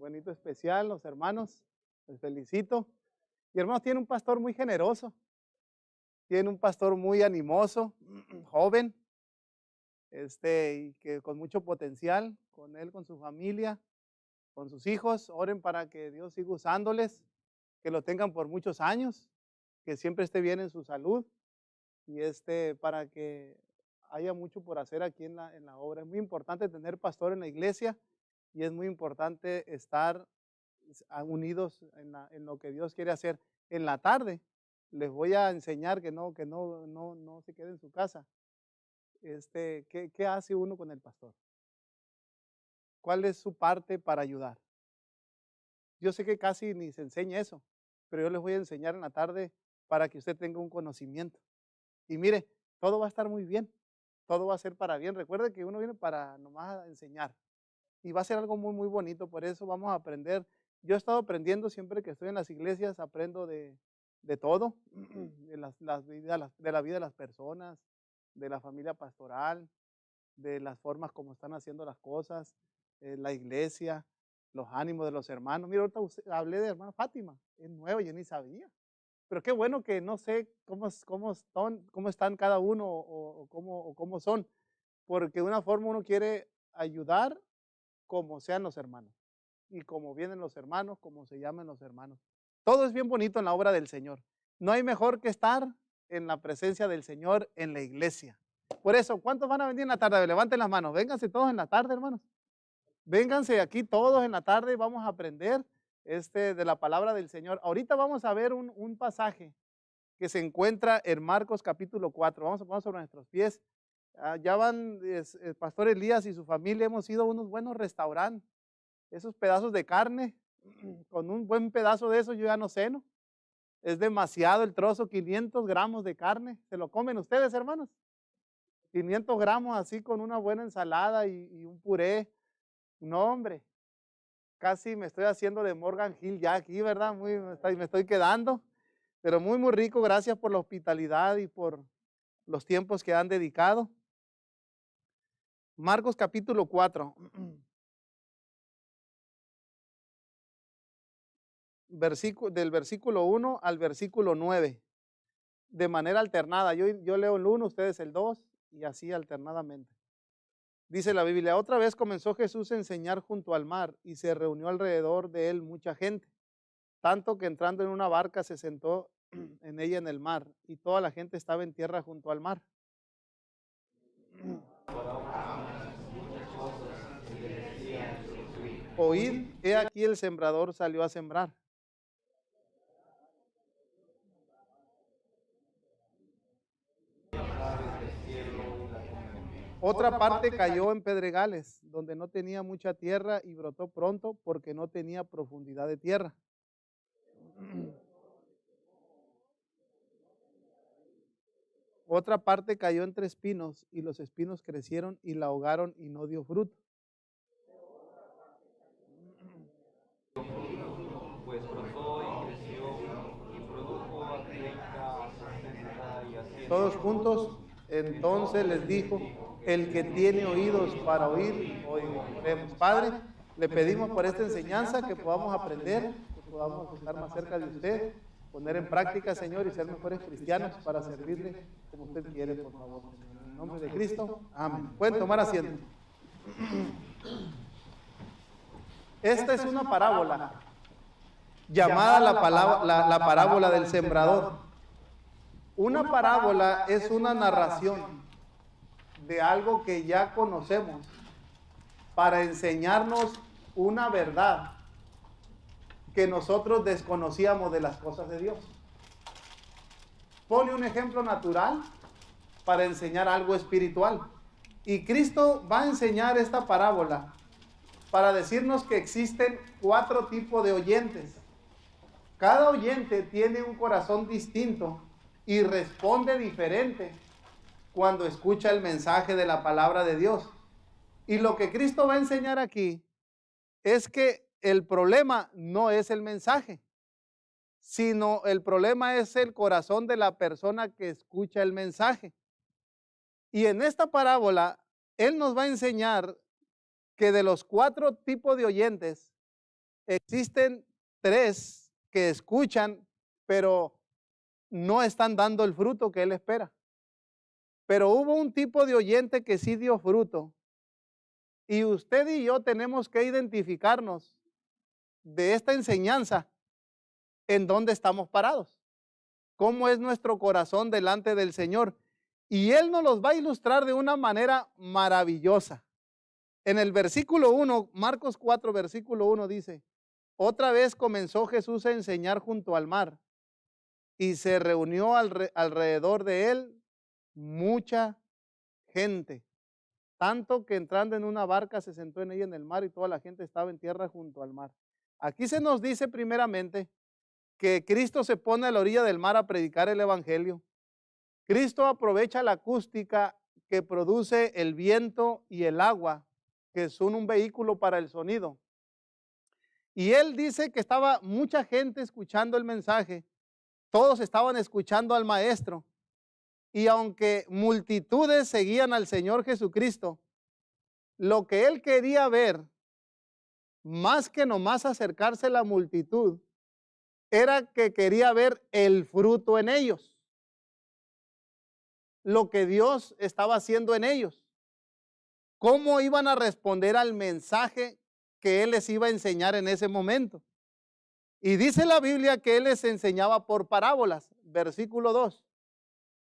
bonito especial, los hermanos, les felicito. Y hermanos, tiene un pastor muy generoso, tiene un pastor muy animoso, joven, y que con mucho potencial, con él, con su familia, con sus hijos. Oren para que Dios siga usándoles, que lo tengan por muchos años, que siempre esté bien en su salud y para que haya mucho por hacer aquí en la obra. Es muy importante tener pastor en la iglesia y es muy importante estar unidos en lo que Dios quiere hacer. En la tarde les voy a enseñar que no se quede en su casa. ¿Qué hace uno con el pastor? ¿Cuál es su parte para ayudar? Yo sé que casi ni se enseña eso, pero yo les voy a enseñar en la tarde para que usted tenga un conocimiento. Y mire, todo va a estar muy bien, todo va a ser para bien. Recuerde que uno viene para nomás a enseñar y va a ser algo muy, muy bonito. Por eso vamos a aprender. Yo he estado aprendiendo siempre que estoy en las iglesias, aprendo de todo, de de la vida de las personas, de la familia pastoral, de las formas como están haciendo las cosas, la iglesia, los ánimos de los hermanos. Mira, ahorita hablé de hermana Fátima, es nueva, yo ni sabía. Pero qué bueno que no sé cómo están cada uno o cómo son, porque de una forma uno quiere ayudar como sean los hermanos y como vienen los hermanos, como se llaman los hermanos. Todo es bien bonito en la obra del Señor. No hay mejor que estar en la presencia del Señor en la iglesia. Por eso, ¿cuántos van a venir en la tarde? Levanten las manos, vénganse todos en la tarde, hermanos. Vénganse aquí todos en la tarde y vamos a aprender de la palabra del Señor. Ahorita vamos a ver un pasaje que se encuentra en Marcos capítulo 4. Vamos a poner sobre nuestros pies. Ya van el pastor Elías y su familia, hemos ido a unos buenos restaurantes. Esos pedazos de carne, con un buen pedazo de eso yo ya no ceno. Es demasiado el trozo, 500 gramos de carne. ¿Se lo comen ustedes, hermanos? 500 gramos así con una buena ensalada y un puré. No, hombre, casi me estoy haciendo de Morgan Hill ya aquí, ¿verdad? Me estoy quedando, pero muy, muy rico. Gracias por la hospitalidad y por los tiempos que han dedicado. Marcos capítulo 4, del versículo 1 al versículo 9, de manera alternada. Yo leo el 1, ustedes el 2 y así alternadamente. Dice la Biblia: otra vez comenzó Jesús a enseñar junto al mar y se reunió alrededor de él mucha gente, tanto que entrando en una barca se sentó en ella en el mar y toda la gente estaba en tierra junto al mar. Oíd, he aquí el sembrador salió a sembrar. Otra parte cayó en pedregales, donde no tenía mucha tierra y brotó pronto porque no tenía profundidad de tierra. Otra parte cayó entre espinos y los espinos crecieron y la ahogaron y no dio fruto. Pues brotó y creció y produjo a 30, a 60 y a 100. Todos juntos, entonces les dijo: el que tiene oídos para oír, oiremos. Padre, le pedimos por esta enseñanza que podamos aprender, que podamos estar más cerca de usted, poner en práctica, Señor, y ser mejores cristianos para servirle como usted quiere, por favor. En el nombre de Cristo, amén. Pueden tomar asiento. Esta es una parábola llamada la parábola del sembrador. Una parábola es una narración de algo que ya conocemos para enseñarnos una verdad que nosotros desconocíamos de las cosas de Dios. Pone un ejemplo natural para enseñar algo espiritual. Y Cristo va a enseñar esta parábola para decirnos que existen 4 tipos de oyentes. Cada oyente tiene un corazón distinto y responde diferente cuando escucha el mensaje de la palabra de Dios. Y lo que Cristo va a enseñar aquí es que el problema no es el mensaje, sino el problema es el corazón de la persona que escucha el mensaje. Y en esta parábola, Él nos va a enseñar que de los 4 tipos de oyentes, existen 3 que escuchan, pero no están dando el fruto que él espera. Pero hubo un tipo de oyente que sí dio fruto. Y usted y yo tenemos que identificarnos de esta enseñanza en dónde estamos parados. Cómo es nuestro corazón delante del Señor. Y Él nos los va a ilustrar de una manera maravillosa. En el versículo 1, Marcos 4, versículo 1 dice, otra vez comenzó Jesús a enseñar junto al mar y se reunió alrededor de Él mucha gente. Tanto que entrando en una barca se sentó en ella en el mar y toda la gente estaba en tierra junto al mar. Aquí se nos dice primeramente que Cristo se pone a la orilla del mar a predicar el evangelio. Cristo aprovecha la acústica que produce el viento y el agua, que son un vehículo para el sonido. Y él dice que estaba mucha gente escuchando el mensaje, todos estaban escuchando al maestro. Y aunque multitudes seguían al Señor Jesucristo, lo que él quería ver, más que nomás acercarse a la multitud, era que quería ver el fruto en ellos, lo que Dios estaba haciendo en ellos, cómo iban a responder al mensaje que Él les iba a enseñar en ese momento. Y dice la Biblia que Él les enseñaba por parábolas, versículo 2,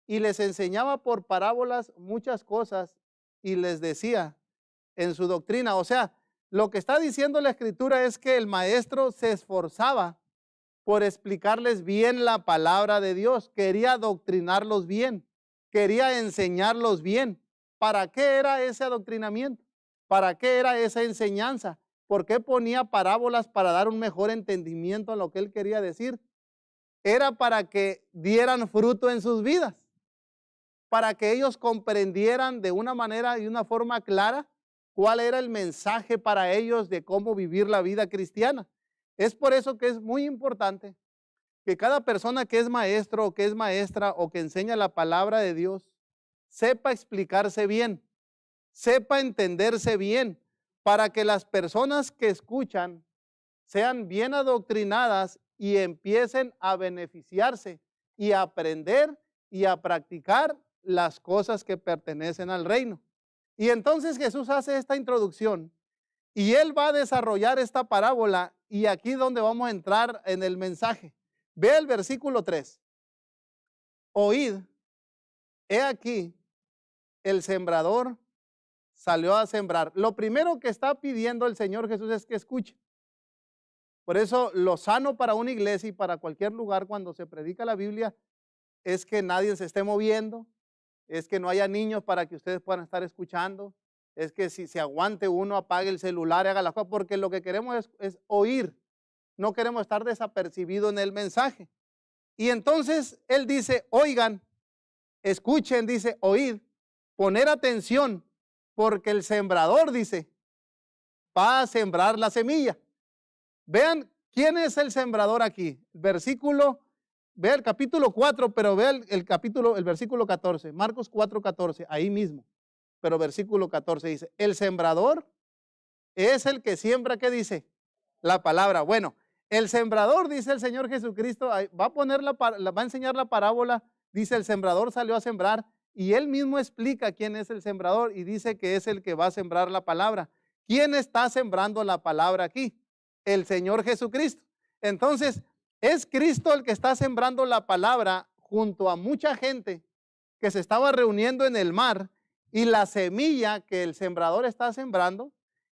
y les enseñaba por parábolas muchas cosas y les decía en su doctrina, o sea, lo que está diciendo la Escritura es que el maestro se esforzaba por explicarles bien la palabra de Dios, quería adoctrinarlos bien, quería enseñarlos bien. ¿Para qué era ese adoctrinamiento? ¿Para qué era esa enseñanza? ¿Por qué ponía parábolas para dar un mejor entendimiento a lo que él quería decir? Era para que dieran fruto en sus vidas, para que ellos comprendieran de una manera y una forma clara cuál era el mensaje para ellos de cómo vivir la vida cristiana. Es por eso que es muy importante que cada persona que es maestro o que es maestra o que enseña la palabra de Dios sepa explicarse bien, sepa entenderse bien, para que las personas que escuchan sean bien adoctrinadas y empiecen a beneficiarse y a aprender y a practicar las cosas que pertenecen al reino. Y entonces Jesús hace esta introducción y él va a desarrollar esta parábola y aquí es donde vamos a entrar en el mensaje. Ve el versículo 3. Oíd, he aquí, el sembrador salió a sembrar. Lo primero que está pidiendo el Señor Jesús es que escuche. Por eso lo sano para una iglesia y para cualquier lugar cuando se predica la Biblia es que nadie se esté moviendo, es que no haya niños para que ustedes puedan estar escuchando, es que si se aguante uno, apague el celular y haga las cosas, porque lo que queremos es oír, no queremos estar desapercibidos en el mensaje. Y entonces él dice, oigan, escuchen, dice, oíd, poner atención, porque el sembrador, dice, va a sembrar la semilla. Vean, ¿quién es el sembrador aquí? Versículo, vea el capítulo 4, pero vea el versículo 14, Marcos 4, 14, ahí mismo. Pero versículo 14 dice, el sembrador es el que siembra, ¿qué dice? La palabra. Bueno, el sembrador, dice el Señor Jesucristo, va a enseñar la parábola, dice el sembrador salió a sembrar y él mismo explica quién es el sembrador y dice que es el que va a sembrar la palabra. ¿Quién está sembrando la palabra aquí? El Señor Jesucristo. Entonces, es Cristo el que está sembrando la palabra junto a mucha gente que se estaba reuniendo en el mar y la semilla que el sembrador está sembrando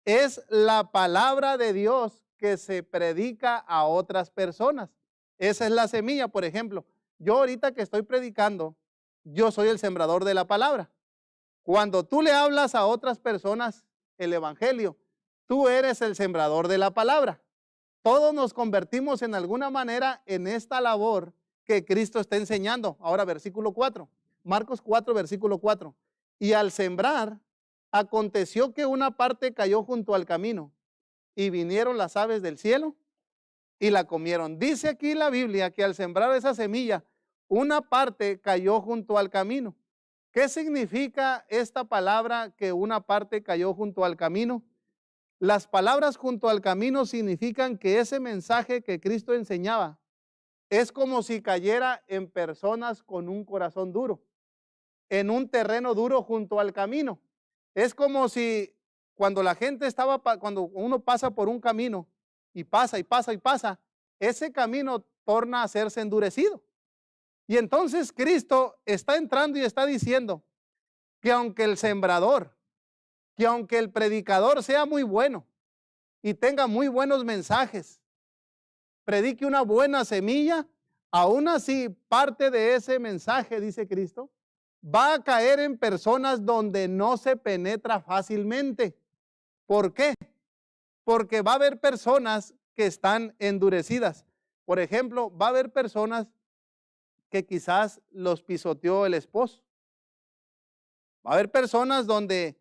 es la palabra de Dios que se predica a otras personas. Esa es la semilla. Por ejemplo, yo ahorita que estoy predicando, yo soy el sembrador de la palabra. Cuando tú le hablas a otras personas el evangelio, tú eres el sembrador de la palabra. Todos nos convertimos en alguna manera en esta labor que Cristo está enseñando. Ahora versículo 4, Marcos 4, versículo 4. Y al sembrar, aconteció que una parte cayó junto al camino y vinieron las aves del cielo y la comieron. Dice aquí la Biblia que al sembrar esa semilla, una parte cayó junto al camino. ¿Qué significa esta palabra que una parte cayó junto al camino? Las palabras junto al camino significan que ese mensaje que Cristo enseñaba es como si cayera en personas con un corazón duro, en un terreno duro junto al camino. Es como si cuando la gente cuando uno pasa por un camino y pasa y pasa y pasa, ese camino torna a hacerse endurecido. Y entonces Cristo está entrando y está diciendo que aunque el sembrador, que aunque el predicador sea muy bueno y tenga muy buenos mensajes, predique una buena semilla, aún así parte de ese mensaje, dice Cristo, va a caer en personas donde no se penetra fácilmente. ¿Por qué? Porque va a haber personas que están endurecidas. Por ejemplo, va a haber personas que quizás los pisoteó el esposo. Va a haber personas donde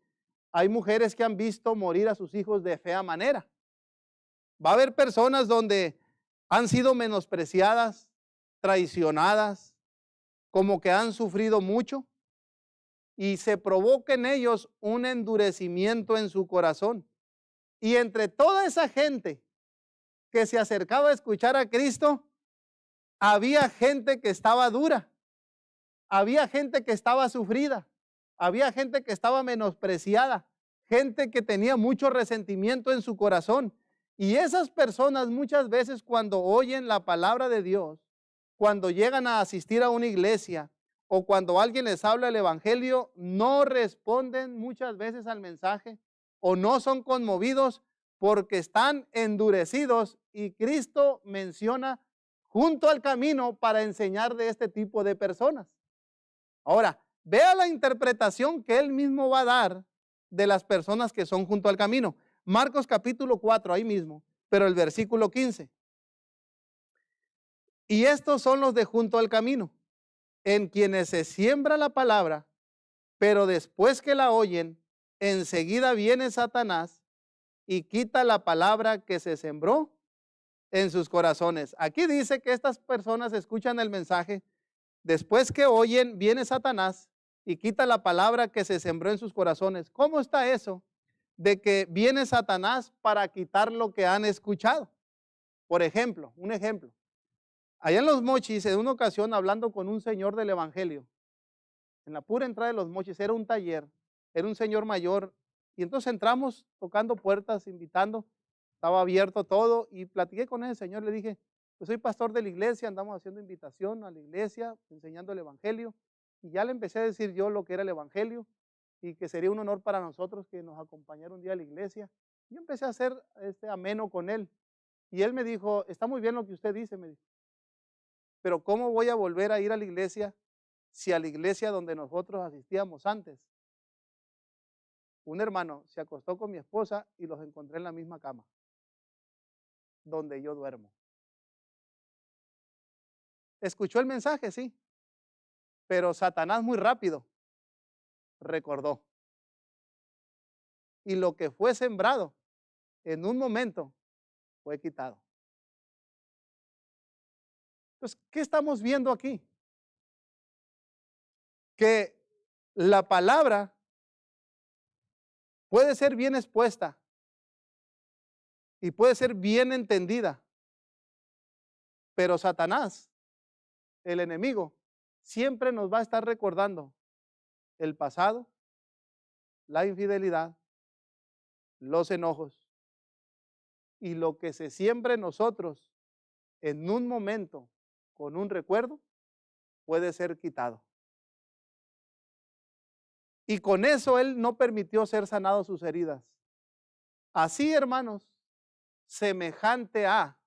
hay mujeres que han visto morir a sus hijos de fea manera. Va a haber personas donde han sido menospreciadas, traicionadas, como que han sufrido mucho y se provoca en ellos un endurecimiento en su corazón. Y entre toda esa gente que se acercaba a escuchar a Cristo, había gente que estaba dura, había gente que estaba sufrida, había gente que estaba menospreciada, gente que tenía mucho resentimiento en su corazón. Y esas personas muchas veces cuando oyen la palabra de Dios, cuando llegan a asistir a una iglesia o cuando alguien les habla el evangelio, no responden muchas veces al mensaje o no son conmovidos porque están endurecidos, y Cristo menciona junto al camino para enseñar de este tipo de personas. Ahora, vea la interpretación que él mismo va a dar de las personas que son junto al camino. Marcos capítulo 4, ahí mismo, pero el versículo 15. Y estos son los de junto al camino, en quienes se siembra la palabra, pero después que la oyen, enseguida viene Satanás y quita la palabra que se sembró en sus corazones. Aquí dice que estas personas escuchan el mensaje, después que oyen, viene Satanás y quita la palabra que se sembró en sus corazones. ¿Cómo está eso de que viene Satanás para quitar lo que han escuchado? Por ejemplo, un ejemplo. Allá en Los Mochis, en una ocasión, hablando con un señor del evangelio, en la pura entrada de Los Mochis, era un taller, era un señor mayor, y entonces entramos tocando puertas, invitando, estaba abierto todo, y platiqué con ese señor, le dije, pues soy pastor de la iglesia, andamos haciendo invitación a la iglesia, enseñando el evangelio, y ya le empecé a decir yo lo que era el evangelio, y que sería un honor para nosotros que nos acompañara un día a la iglesia. Y yo empecé a hacer ameno con él, y él me dijo, está muy bien lo que usted dice, me dijo, pero ¿cómo voy a volver a ir a la iglesia si a la iglesia donde nosotros asistíamos antes, un hermano se acostó con mi esposa y los encontré en la misma cama donde yo duermo? Escuchó el mensaje, sí, pero Satanás muy rápido recordó. Y lo que fue sembrado en un momento fue quitado. Entonces, ¿qué estamos viendo aquí? Que la palabra puede ser bien expuesta y puede ser bien entendida, pero Satanás, el enemigo, siempre nos va a estar recordando el pasado, la infidelidad, los enojos, y lo que se siembre en nosotros en un momento con un recuerdo puede ser quitado. Y con eso él no permitió ser sanados sus heridas. Así, hermanos, semejante a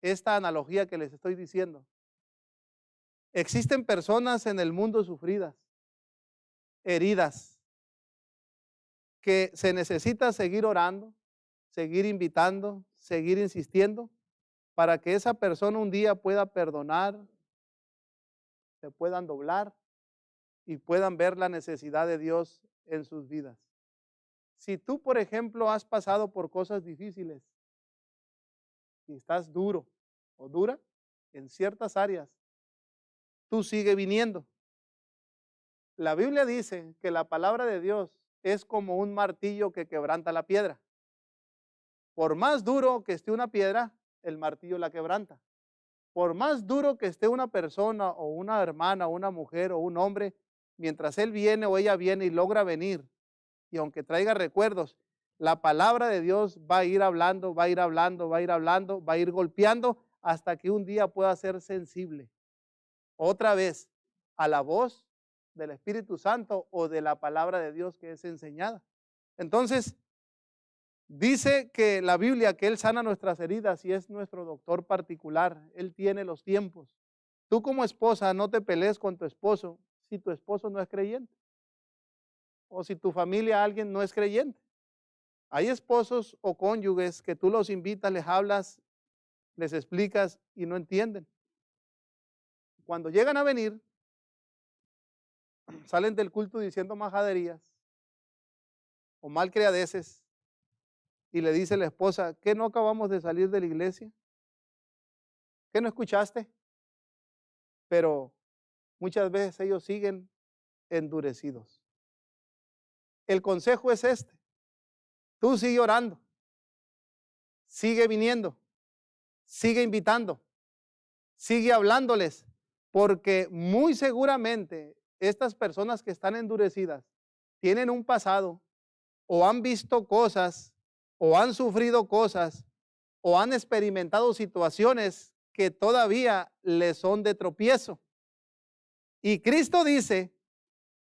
esta analogía que les estoy diciendo, existen personas en el mundo sufridas, heridas, que se necesita seguir orando, seguir invitando, seguir insistiendo, para que esa persona un día pueda perdonar, se puedan doblar y puedan ver la necesidad de Dios en sus vidas. Si tú, por ejemplo, has pasado por cosas difíciles y estás duro o dura en ciertas áreas, tú sigue viniendo. La Biblia dice que la palabra de Dios es como un martillo que quebranta la piedra. Por más duro que esté una piedra, el martillo la quebranta. Por más duro que esté una persona o una hermana, o una mujer o un hombre, mientras él viene o ella viene y logra venir, y aunque traiga recuerdos, la palabra de Dios va a ir hablando, va a ir hablando, va a ir hablando, va a ir golpeando hasta que un día pueda ser sensible otra vez a la voz del Espíritu Santo o de la palabra de Dios que es enseñada. Entonces, dice que la Biblia que Él sana nuestras heridas y es nuestro doctor particular. Él tiene los tiempos. Tú como esposa no te pelees con tu esposo si tu esposo no es creyente o si tu familia alguien no es creyente. Hay esposos o cónyuges que tú los invitas, les hablas, les explicas y no entienden. Cuando llegan a venir, salen del culto diciendo majaderías o malcriadeces y le dice la esposa, ¿qué no acabamos de salir de la iglesia? ¿Qué no escuchaste? Pero muchas veces ellos siguen endurecidos. El consejo es este: tú sigue orando, sigue viniendo, sigue invitando, sigue hablándoles, porque muy seguramente estas personas que están endurecidas tienen un pasado o han visto cosas o han sufrido cosas o han experimentado situaciones que todavía les son de tropiezo. Y Cristo dice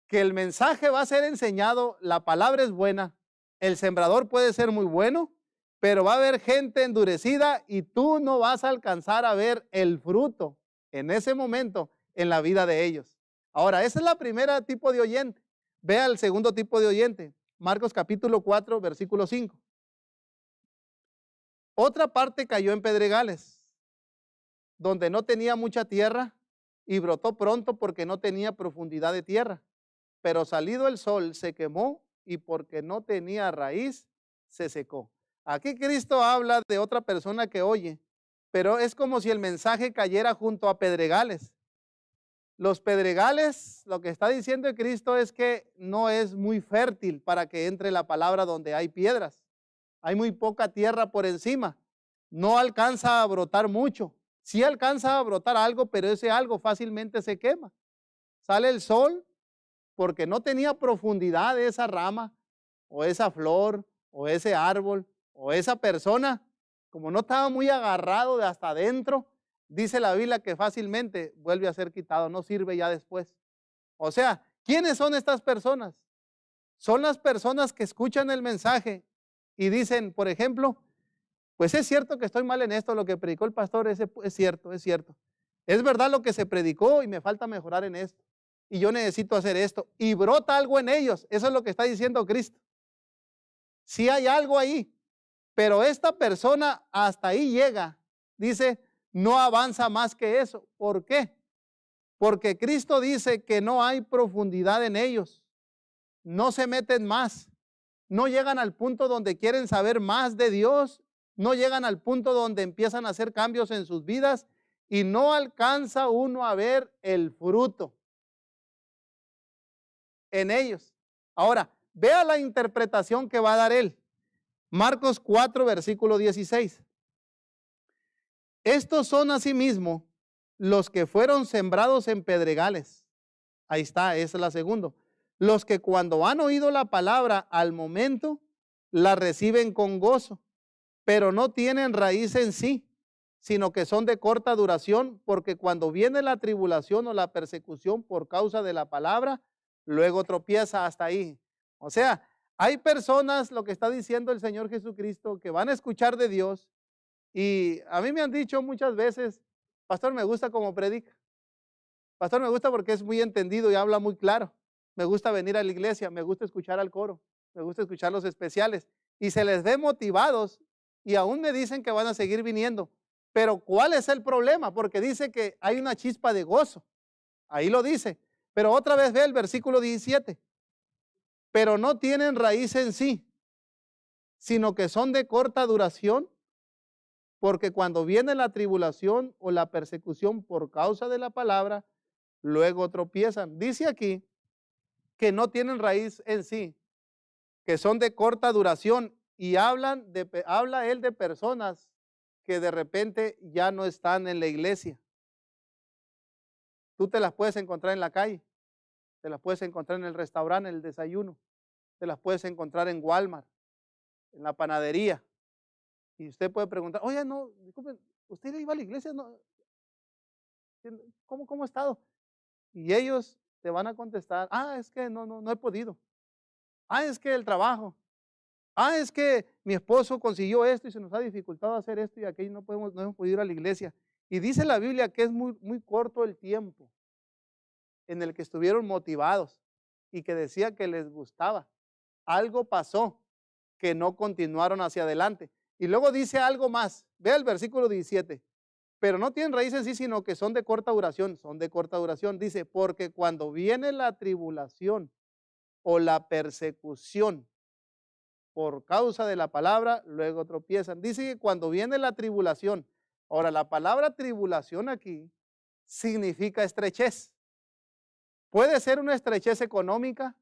que el mensaje va a ser enseñado, la palabra es buena, el sembrador puede ser muy bueno, pero va a haber gente endurecida y tú no vas a alcanzar a ver el fruto en ese momento en la vida de ellos. Ahora, esa es la primera tipo de oyente. Vea el segundo tipo de oyente, Marcos capítulo 4, versículo 5. Otra parte cayó en pedregales, donde no tenía mucha tierra y brotó pronto porque no tenía profundidad de tierra. Pero salido el sol se quemó y porque no tenía raíz se secó. Aquí Cristo habla de otra persona que oye, pero es como si el mensaje cayera junto a pedregales. Los pedregales, lo que está diciendo Cristo es que no es muy fértil para que entre la palabra donde hay piedras. Hay muy poca tierra por encima. No alcanza a brotar mucho. Sí alcanza a brotar algo, pero ese algo fácilmente se quema. Sale el sol porque no tenía profundidad esa rama o esa flor o ese árbol o esa persona, como no estaba muy agarrado de hasta adentro, dice la Biblia que fácilmente vuelve a ser quitado, no sirve ya después. O sea, ¿quiénes son estas personas? Son las personas que escuchan el mensaje y dicen, por ejemplo, pues es cierto que estoy mal en esto, lo que predicó el pastor, es cierto, es cierto. Es verdad lo que se predicó y me falta mejorar en esto. Y yo necesito hacer esto. Y brota algo en ellos. Eso es lo que está diciendo Cristo. Sí hay algo ahí, pero esta persona hasta ahí llega. Dice, no avanza más que eso. ¿Por qué? Porque Cristo dice que no hay profundidad en ellos. No se meten más. No llegan al punto donde quieren saber más de Dios. No llegan al punto donde empiezan a hacer cambios en sus vidas y no alcanza uno a ver el fruto en ellos. Ahora, vea la interpretación que va a dar él. Marcos 4, versículo 16. Estos son asimismo los que fueron sembrados en pedregales. Ahí está, esa es la segunda. Los que cuando han oído la palabra al momento, la reciben con gozo, pero no tienen raíz en sí, sino que son de corta duración, porque cuando viene la tribulación o la persecución por causa de la palabra, luego tropieza hasta ahí. O sea, hay personas, lo que está diciendo el Señor Jesucristo, que van a escuchar de Dios y a mí me han dicho muchas veces, pastor, me gusta como predica. Pastor, me gusta porque es muy entendido y habla muy claro. Me gusta venir a la iglesia, me gusta escuchar al coro, me gusta escuchar los especiales y se les ve motivados y aún me dicen que van a seguir viniendo. Pero ¿cuál es el problema? Porque dice que hay una chispa de gozo. Ahí lo dice. Pero otra vez ve el versículo 17. Pero no tienen raíz en sí, sino que son de corta duración, porque cuando viene la tribulación o la persecución por causa de la palabra, luego tropiezan. Dice aquí que no tienen raíz en sí, que son de corta duración. y habla él de personas que de repente ya no están en la iglesia. Tú te las puedes encontrar en la calle, te las puedes encontrar en el restaurante, en el desayuno, te las puedes encontrar en Walmart, en la panadería. Y usted puede preguntar, oye, no, disculpe, ¿usted iba a la iglesia? No, ¿cómo ha estado? Y ellos te van a contestar, es que no he podido. Es que el trabajo. Es que mi esposo consiguió esto y se nos ha dificultado hacer esto y aquello, no hemos podido ir a la iglesia. Y dice la Biblia que es muy corto el tiempo en el que estuvieron motivados y que decía que les gustaba. Algo pasó que no continuaron hacia adelante. Y luego dice algo más. Vea el versículo 17. Pero no tienen raíz en sí, sino que son de corta duración. Son de corta duración. Dice, porque cuando viene la tribulación o la persecución por causa de la palabra, luego tropiezan. Dice que cuando viene la tribulación. Ahora, la palabra tribulación aquí significa estrechez. Puede ser una estrechez económica,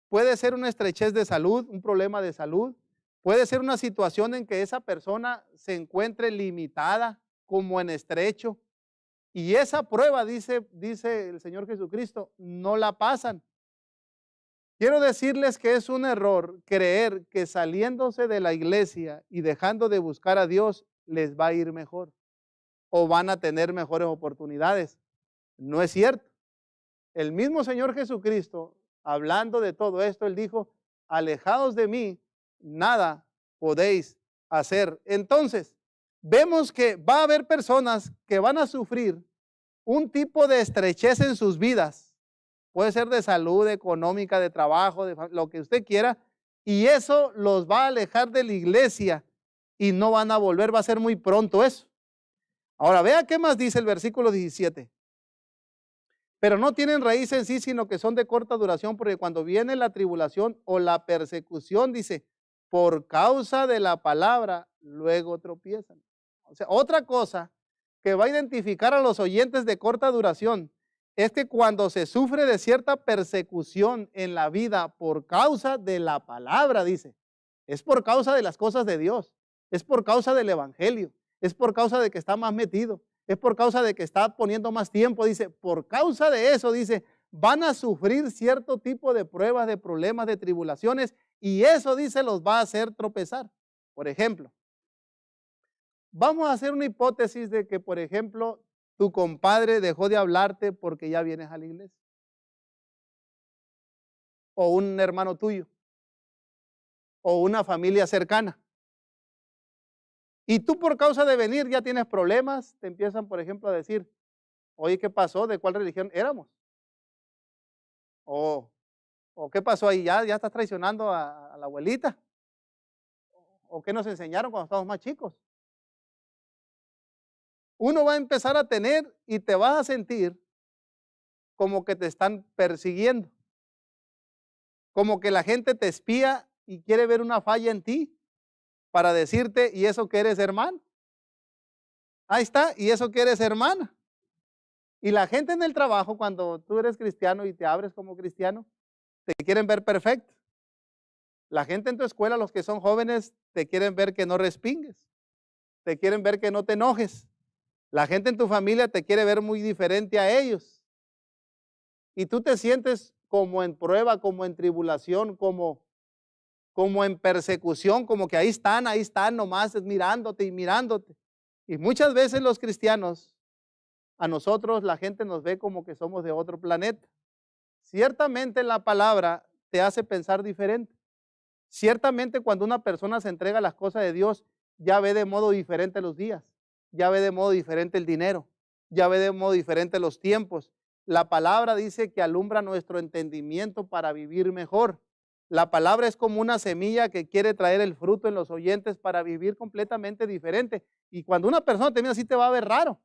puede ser una estrechez de salud, un problema de salud, puede ser una situación en que esa persona se encuentre limitada, como en estrecho, y esa prueba, dice el Señor Jesucristo, no la pasan. Quiero decirles que es un error creer que saliéndose de la iglesia y dejando de buscar a Dios les va a ir mejor o van a tener mejores oportunidades. No es cierto. El mismo Señor Jesucristo, hablando de todo esto, Él dijo, alejados de mí, nada podéis hacer. Entonces, vemos que va a haber personas que van a sufrir un tipo de estrechez en sus vidas. Puede ser de salud, económica, de trabajo, de lo que usted quiera, y eso los va a alejar de la iglesia y no van a volver, va a ser muy pronto eso. Ahora, vea qué más dice el versículo 17. Pero no tienen raíz en sí, sino que son de corta duración, porque cuando viene la tribulación o la persecución, dice, por causa de la palabra, luego tropiezan. O sea, otra cosa que va a identificar a los oyentes de corta duración es que cuando se sufre de cierta persecución en la vida por causa de la palabra, dice, es por causa de las cosas de Dios, es por causa del evangelio, es por causa de que está más metido, es por causa de que está poniendo más tiempo, dice, por causa de eso, dice, van a sufrir cierto tipo de pruebas, de problemas, de tribulaciones, y eso, dice, los va a hacer tropezar. Por ejemplo, vamos a hacer una hipótesis de que, por ejemplo, tu compadre dejó de hablarte porque ya vienes a la iglesia. O un hermano tuyo. O una familia cercana. Y tú por causa de venir ya tienes problemas, te empiezan, por ejemplo, a decir, oye, ¿qué pasó? ¿De cuál religión éramos? O ¿qué pasó ahí? ¿Ya estás traicionando a la abuelita? ¿O qué nos enseñaron cuando estábamos más chicos? Uno va a empezar a tener y te vas a sentir como que te están persiguiendo. Como que la gente te espía y quiere ver una falla en ti para decirte, ¿y eso que eres hermano? Ahí está, ¿y eso que eres hermana? Y la gente en el trabajo, cuando tú eres cristiano y te abres como cristiano, te quieren ver perfecto. La gente en tu escuela, los que son jóvenes, te quieren ver que no respingues. Te quieren ver que no te enojes. La gente en tu familia te quiere ver muy diferente a ellos. Y tú te sientes como en prueba, como en tribulación, como en persecución, como que ahí están nomás mirándote y mirándote. Y muchas veces los cristianos, a nosotros la gente nos ve como que somos de otro planeta. Ciertamente la palabra te hace pensar diferente. Ciertamente cuando una persona se entrega a las cosas de Dios, ya ve de modo diferente los días, ya ve de modo diferente el dinero, ya ve de modo diferente los tiempos. La palabra dice que alumbra nuestro entendimiento para vivir mejor. La palabra es como una semilla que quiere traer el fruto en los oyentes para vivir completamente diferente. Y cuando una persona te mira así te va a ver raro,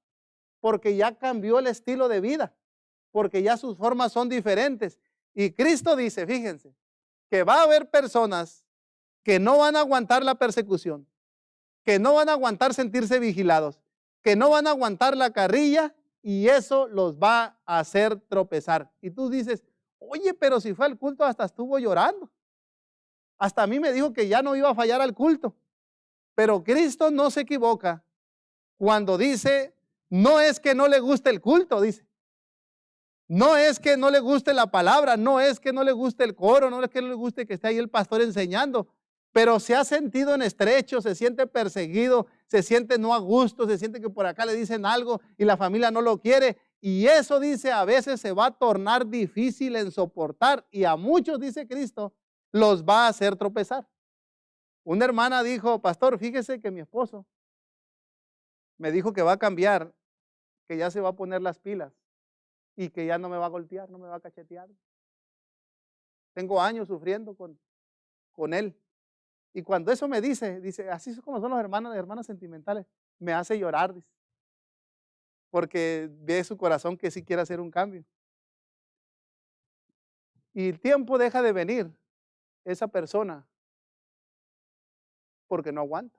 porque ya cambió el estilo de vida, porque ya sus formas son diferentes. Y Cristo dice, fíjense, que va a haber personas que no van a aguantar la persecución, que no van a aguantar sentirse vigilados, que no van a aguantar la carrilla y eso los va a hacer tropezar. Y tú dices, oye, pero si fue al culto hasta estuvo llorando, Hasta a mí me dijo que ya no iba a fallar al culto. Pero Cristo no se equivoca cuando dice, no es que no le guste el culto, dice. No es que no le guste la palabra, no es que no le guste el coro, no es que no le guste que esté ahí el pastor enseñando, pero se ha sentido en estrecho, se siente perseguido, se siente no a gusto, se siente que por acá le dicen algo y la familia no lo quiere. Y eso, dice, a veces se va a tornar difícil en soportar y a muchos, dice Cristo, los va a hacer tropezar. Una hermana dijo, pastor, fíjese que mi esposo me dijo que va a cambiar, que ya se va a poner las pilas y que ya no me va a golpear, no me va a cachetear. Tengo años sufriendo con él. Y cuando eso me dice, así es como son los hermanos y hermanas sentimentales, me hace llorar, dice, porque ve su corazón que sí quiere hacer un cambio. Y el tiempo deja de venir esa persona porque no aguanta.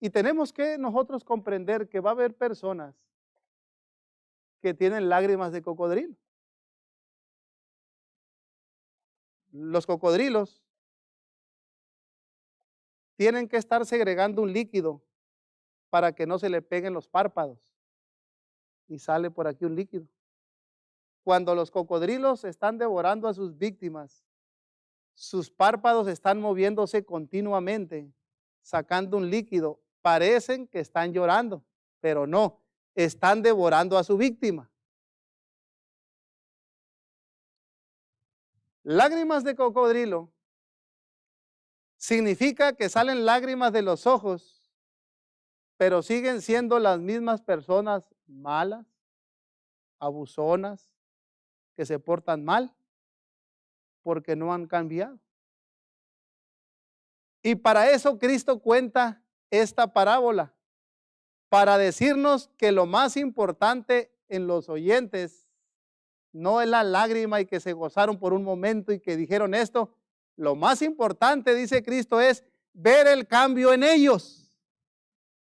Y tenemos que nosotros comprender que va a haber personas que tienen lágrimas de cocodrilo. Los cocodrilos tienen que estar segregando un líquido para que no se le peguen los párpados. Y sale por aquí un líquido. Cuando los cocodrilos están devorando a sus víctimas, sus párpados están moviéndose continuamente, sacando un líquido. Parecen que están llorando, pero no, están devorando a su víctima. Lágrimas de cocodrilo significa que salen lágrimas de los ojos, pero siguen siendo las mismas personas malas, abusonas, que se portan mal, porque no han cambiado. Y para eso Cristo cuenta esta parábola, para decirnos que lo más importante en los oyentes no es la lágrima y que se gozaron por un momento y que dijeron esto. Lo más importante, dice Cristo, es ver el cambio en ellos,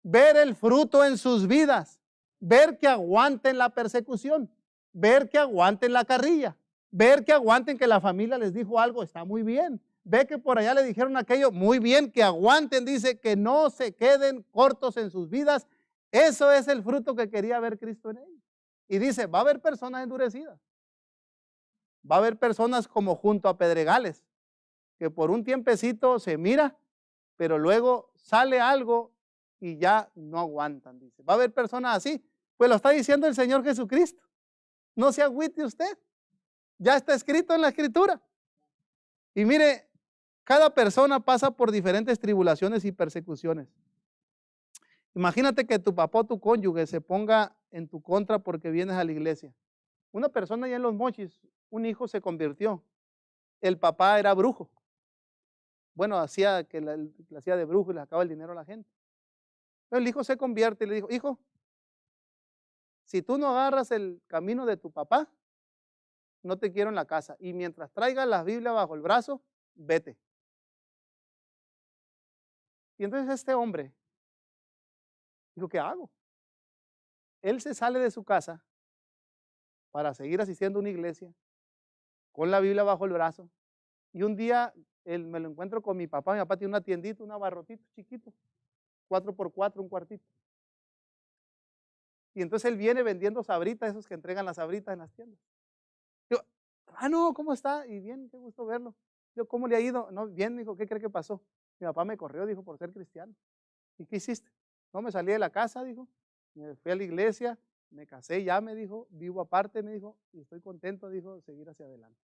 ver el fruto en sus vidas, ver que aguanten la persecución, ver que aguanten la carrilla, ver que aguanten que la familia les dijo algo, está muy bien. Ve que por allá le dijeron aquello, muy bien, que aguanten, dice, que no se queden cortos en sus vidas. Eso es el fruto que quería ver Cristo en ellos. Y dice, va a haber personas endurecidas. Va a haber personas como junto a pedregales, que por un tiempecito se mira, pero luego sale algo y ya no aguantan, dice. Va a haber personas así. Pues lo está diciendo el Señor Jesucristo. No se agüite usted. Ya está escrito en la Escritura. Y mire, cada persona pasa por diferentes tribulaciones y persecuciones. Imagínate que tu papá o tu cónyuge se ponga en tu contra porque vienes a la iglesia. Una persona allá en Los Mochis, un hijo se convirtió. El papá era brujo. Bueno, hacía de brujo y le sacaba el dinero a la gente. Pero el hijo se convierte y le dijo, hijo, si tú no agarras el camino de tu papá, no te quiero en la casa. Y mientras traigas la Biblia bajo el brazo, vete. Y entonces este hombre dijo, ¿qué hago? Él se sale de su casa para seguir asistiendo a una iglesia con la Biblia bajo el brazo. Y un día me lo encuentro con mi papá tiene una tiendita, un abarrotito chiquito, 4x4, un cuartito. Y entonces él viene vendiendo sabritas, esos que entregan las sabritas en las tiendas. Yo, no, ¿cómo está? Y bien, qué gusto verlo. Yo, ¿cómo le ha ido? No, bien, dijo, ¿qué cree que pasó? Mi papá me corrió, dijo, por ser cristiano. ¿Y qué hiciste? No, me salí de la casa, dijo, me fui a la iglesia, me casé ya, me dijo, vivo aparte, me dijo, y estoy contento, dijo, de seguir hacia adelante.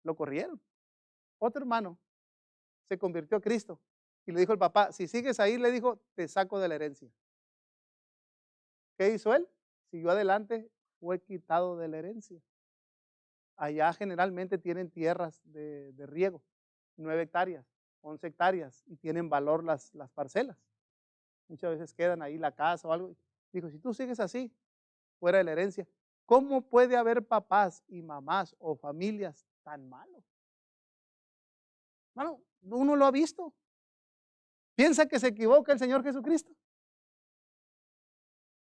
Lo corrieron. Otro hermano se convirtió a Cristo y le dijo al papá, si sigues ahí, le dijo, te saco de la herencia. ¿Qué hizo él? Siguió adelante, fue quitado de la herencia. Allá generalmente tienen tierras de riego, 9 hectáreas, 11 hectáreas, y tienen valor las parcelas. Muchas veces quedan ahí la casa o algo. Dijo, si tú sigues así, fuera de la herencia, ¿cómo puede haber papás y mamás o familias tan malos? Bueno, uno lo ha visto. ¿Piensa que se equivoca el Señor Jesucristo?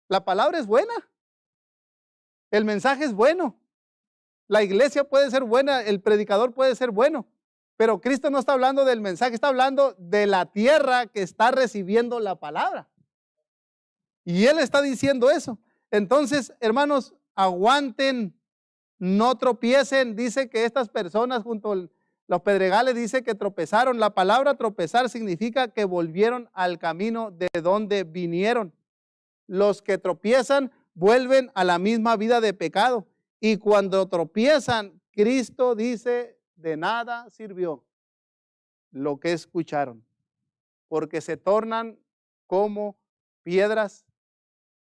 La palabra es buena. El mensaje es bueno. La iglesia puede ser buena, el predicador puede ser bueno, pero Cristo no está hablando del mensaje, está hablando de la tierra que está recibiendo la palabra. Y Él está diciendo eso. Entonces, hermanos, aguanten, no tropiecen. Dice que estas personas junto a los pedregales, dice que tropezaron. La palabra tropezar significa que volvieron al camino de donde vinieron. Los que tropiezan vuelven a la misma vida de pecado. Y cuando tropiezan, Cristo dice, de nada sirvió lo que escucharon, porque se tornan como piedras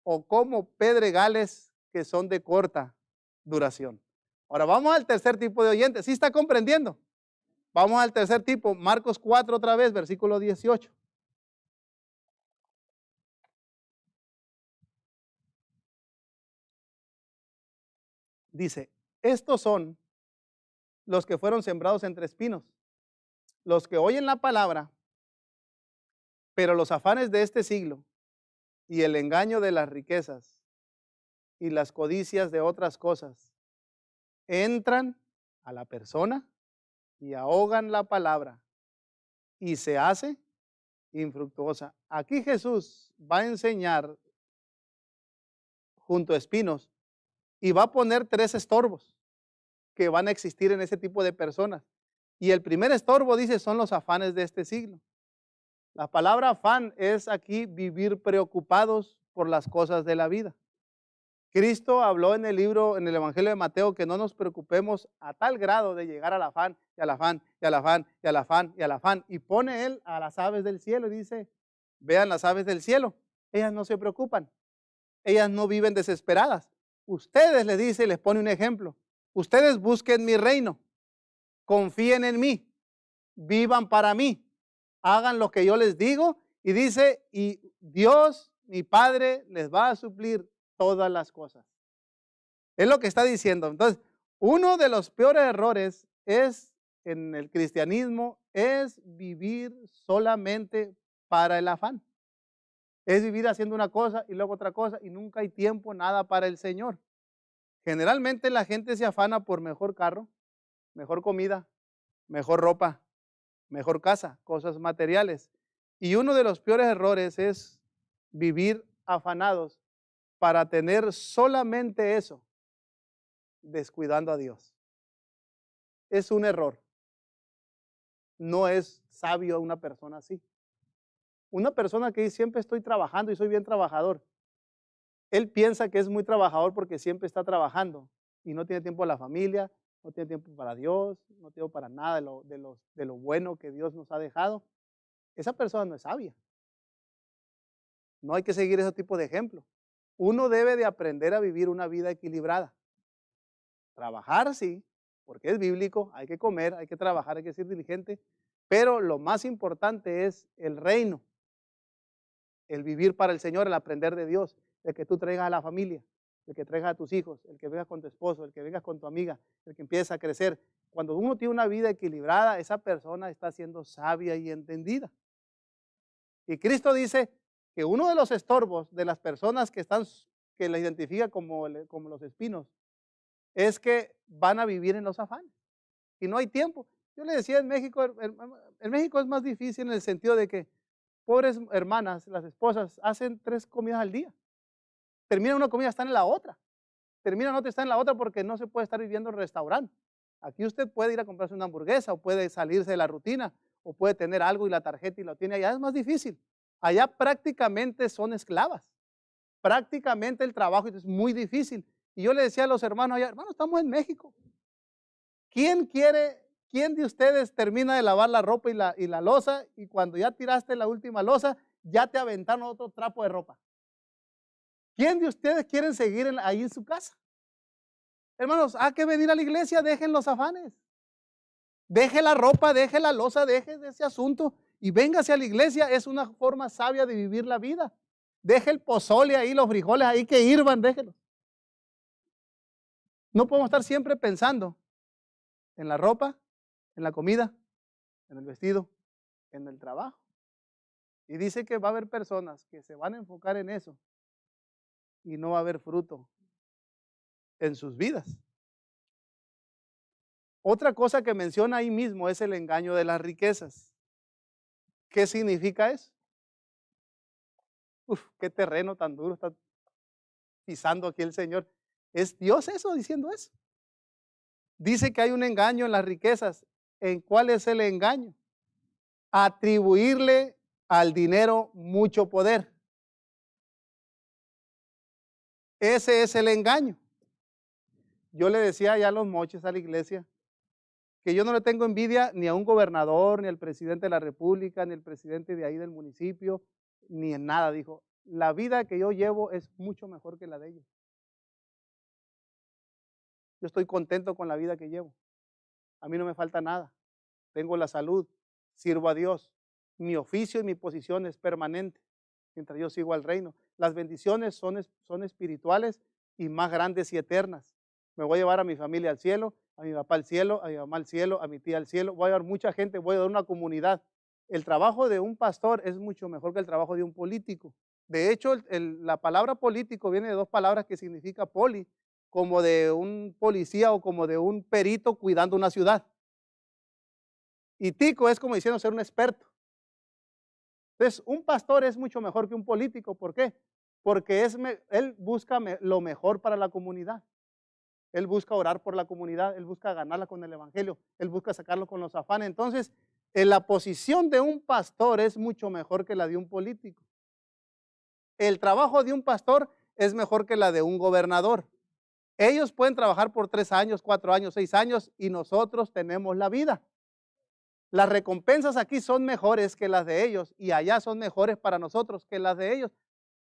o como pedregales que son de corta duración. Ahora vamos al tercer tipo de oyentes. ¿Sí está comprendiendo? Vamos al tercer tipo, Marcos 4 otra vez, versículo 18. Dice, estos son los que fueron sembrados entre espinos, los que oyen la palabra, pero los afanes de este siglo y el engaño de las riquezas y las codicias de otras cosas entran a la persona y ahogan la palabra y se hace infructuosa. Aquí Jesús va a enseñar junto a espinos y va a poner tres estorbos que van a existir en ese tipo de personas. Y el primer estorbo, dice, son los afanes de este siglo. La palabra afán es aquí vivir preocupados por las cosas de la vida. Cristo habló en el libro, en el Evangelio de Mateo, que no nos preocupemos a tal grado de llegar al afán, y al afán, y al afán, y al afán, y al afán. Y pone Él a las aves del cielo y dice, vean las aves del cielo, ellas no se preocupan, ellas no viven desesperadas. Ustedes, les dice, les pone un ejemplo, ustedes busquen mi reino, confíen en mí, vivan para mí, hagan lo que yo les digo, y dice, y Dios, mi Padre, les va a suplir todas las cosas. Es lo que está diciendo. Entonces, uno de los peores errores es en el cristianismo es vivir solamente para el afán. Es vivir haciendo una cosa y luego otra cosa y nunca hay tiempo, nada para el Señor. Generalmente la gente se afana por mejor carro, mejor comida, mejor ropa, mejor casa, cosas materiales. Y uno de los peores errores es vivir afanados para tener solamente eso, descuidando a Dios. Es un error. No es sabio una persona así. Una persona que dice, siempre estoy trabajando y soy bien trabajador. Él piensa que es muy trabajador porque siempre está trabajando y no tiene tiempo para la familia, no tiene tiempo para Dios, no tiene tiempo para nada de lo bueno que Dios nos ha dejado. Esa persona no es sabia. No hay que seguir ese tipo de ejemplo. Uno debe de aprender a vivir una vida equilibrada. Trabajar sí, porque es bíblico, hay que comer, hay que trabajar, hay que ser diligente, pero lo más importante es el reino, el vivir para el Señor, el aprender de Dios, el que tú traigas a la familia, el que traigas a tus hijos, el que vengas con tu esposo, el que vengas con tu amiga, el que empieces a crecer. Cuando uno tiene una vida equilibrada, esa persona está siendo sabia y entendida. Y Cristo dice que uno de los estorbos de las personas que la identifica como los espinos, es que van a vivir en los afanes y no hay tiempo. Yo le decía en México es más difícil en el sentido de que pobres hermanas, las esposas, hacen 3 comidas al día. Terminan una comida, están en la otra. Terminan otra, están en la otra porque no se puede estar viviendo en restaurante. Aquí usted puede ir a comprarse una hamburguesa o puede salirse de la rutina o puede tener algo y la tarjeta y lo tiene allá. Es más difícil. Allá prácticamente son esclavas. Prácticamente el trabajo es muy difícil. Y yo le decía a los hermanos allá, hermanos, estamos en México. ¿Quién de ustedes termina de lavar la ropa y la loza y cuando ya tiraste la última loza, ya te aventaron otro trapo de ropa? ¿Quién de ustedes quieren seguir ahí en su casa? Hermanos, hay que venir a la iglesia, dejen los afanes. Deje la ropa, deje la loza, deje de ese asunto y véngase a la iglesia. Es una forma sabia de vivir la vida. Deje el pozole ahí, los frijoles ahí que hirvan, déjelos. No podemos estar siempre pensando en la ropa, en la comida, en el vestido, en el trabajo. Y dice que va a haber personas que se van a enfocar en eso y no va a haber fruto en sus vidas. Otra cosa que menciona ahí mismo es el engaño de las riquezas. ¿Qué significa eso? Uf, qué terreno tan duro está pisando aquí el Señor. ¿Es Dios eso diciendo eso? Dice que hay un engaño en las riquezas. ¿En cuál es el engaño? Atribuirle al dinero mucho poder. Ese es el engaño. Yo le decía allá a los moches a la iglesia que yo no le tengo envidia ni a un gobernador, ni al presidente de la república, ni al presidente de ahí del municipio, ni en nada. Dijo, la vida que yo llevo es mucho mejor que la de ellos. Yo estoy contento con la vida que llevo. A mí no me falta nada. Tengo la salud, sirvo a Dios. Mi oficio y mi posición es permanente mientras yo sigo al reino. Las bendiciones son espirituales y más grandes y eternas. Me voy a llevar a mi familia al cielo, a mi papá al cielo, a mi mamá al cielo, a mi tía al cielo. Voy a llevar mucha gente, voy a dar una comunidad. El trabajo de un pastor es mucho mejor que el trabajo de un político. De hecho, la palabra político viene de dos palabras que significa poli, como de un policía o como de un perito cuidando una ciudad. Y tico es como diciendo ser un experto. Entonces, un pastor es mucho mejor que un político. ¿Por qué? Porque él busca lo mejor para la comunidad. Él busca orar por la comunidad, él busca ganarla con el evangelio, él busca sacarlo con los afanes. Entonces, la posición de un pastor es mucho mejor que la de un político. El trabajo de un pastor es mejor que la de un gobernador. Ellos pueden trabajar por 3 años, 4 años, 6 años y nosotros tenemos la vida. Las recompensas aquí son mejores que las de ellos y allá son mejores para nosotros que las de ellos.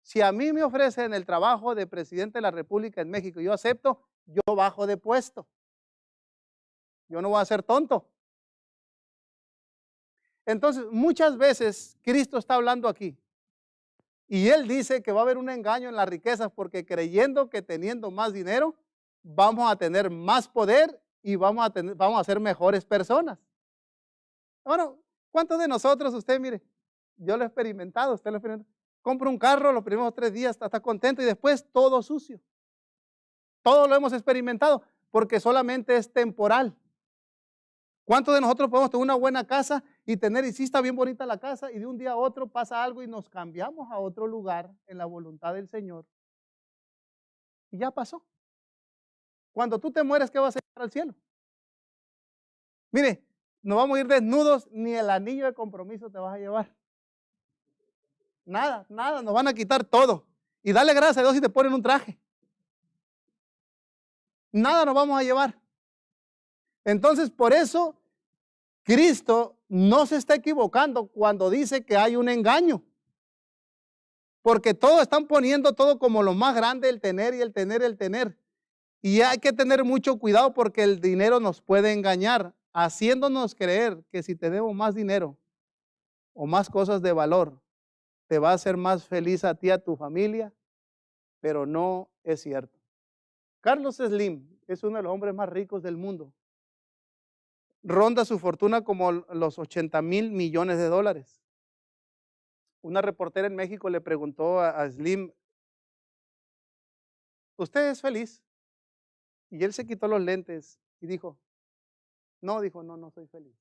Si a mí me ofrecen el trabajo de presidente de la República en México y yo acepto, yo bajo de puesto. Yo no voy a ser tonto. Entonces, muchas veces Cristo está hablando aquí y Él dice que va a haber un engaño en las riquezas porque creyendo que teniendo más dinero vamos a tener más poder y vamos a ser mejores personas. Bueno, ¿cuántos de nosotros, usted mire, yo lo he experimentado, usted lo ha experimentado, compra un carro, los primeros 3 días está contento y después todo sucio? Todo lo hemos experimentado porque solamente es temporal. ¿Cuántos de nosotros podemos tener una buena casa y sí está bien bonita la casa y de un día a otro pasa algo y nos cambiamos a otro lugar en la voluntad del Señor? Y ya pasó. Cuando tú te mueres, ¿qué vas a llevar al cielo? Mire, no vamos a ir desnudos, ni el anillo de compromiso te vas a llevar. Nada, nada, nos van a quitar todo. Y dale gracias a Dios si te ponen un traje. Nada nos vamos a llevar. Entonces, por eso, Cristo no se está equivocando cuando dice que hay un engaño. Porque todos están poniendo todo como lo más grande, el tener y el tener, el tener. Y hay que tener mucho cuidado porque el dinero nos puede engañar, haciéndonos creer que si tenemos más dinero o más cosas de valor, te va a hacer más feliz a ti, a tu familia, pero no es cierto. Carlos Slim es uno de los hombres más ricos del mundo. Ronda su fortuna como los 80,000 millones de dólares. Una reportera en México le preguntó a Slim, ¿usted es feliz? Y él se quitó los lentes y dijo, no, no soy feliz.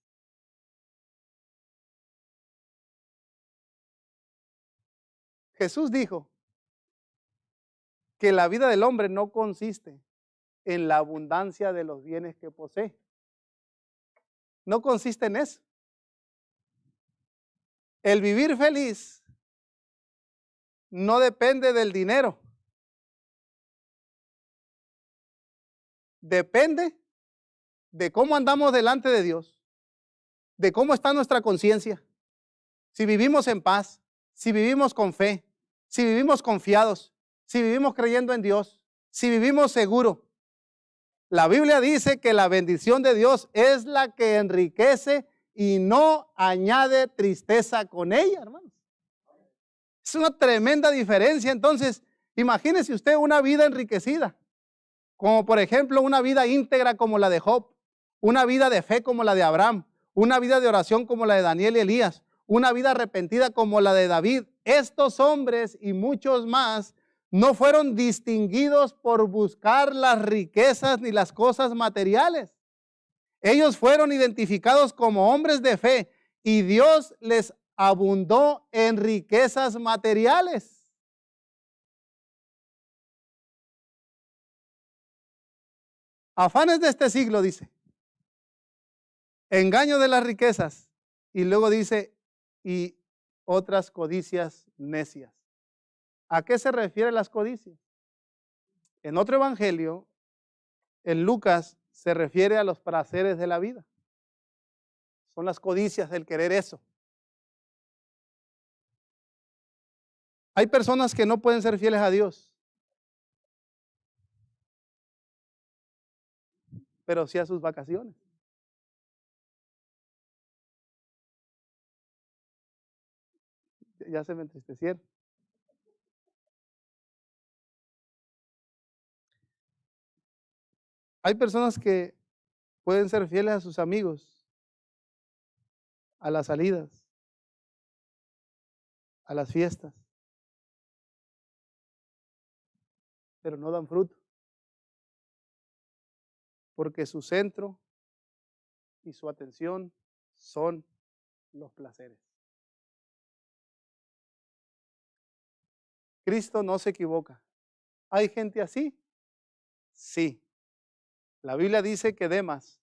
Jesús dijo que la vida del hombre no consiste en la abundancia de los bienes que posee. No consiste en eso. El vivir feliz no depende del dinero. Depende de cómo andamos delante de Dios, de cómo está nuestra conciencia, si vivimos en paz, si vivimos con fe, si vivimos confiados, si vivimos creyendo en Dios, si vivimos seguros. La Biblia dice que la bendición de Dios es la que enriquece y no añade tristeza con ella, hermanos. Es una tremenda diferencia. Entonces, imagínese usted una vida enriquecida, como por ejemplo una vida íntegra como la de Job, una vida de fe como la de Abraham, una vida de oración como la de Daniel y Elías, una vida arrepentida como la de David. Estos hombres y muchos más no fueron distinguidos por buscar las riquezas ni las cosas materiales. Ellos fueron identificados como hombres de fe y Dios les abundó en riquezas materiales. Afanes de este siglo, dice. Engaño de las riquezas. Y luego dice, y otras codicias necias. ¿A qué se refieren las codicias? En otro evangelio, en Lucas, se refiere a los placeres de la vida. Son las codicias del querer eso. Hay personas que no pueden ser fieles a Dios, pero sí a sus vacaciones. Ya se me entristecieron. Hay personas que pueden ser fieles a sus amigos, a las salidas, a las fiestas, pero no dan fruto, porque su centro y su atención son los placeres. Cristo no se equivoca. ¿Hay gente así? Sí. La Biblia dice que Demas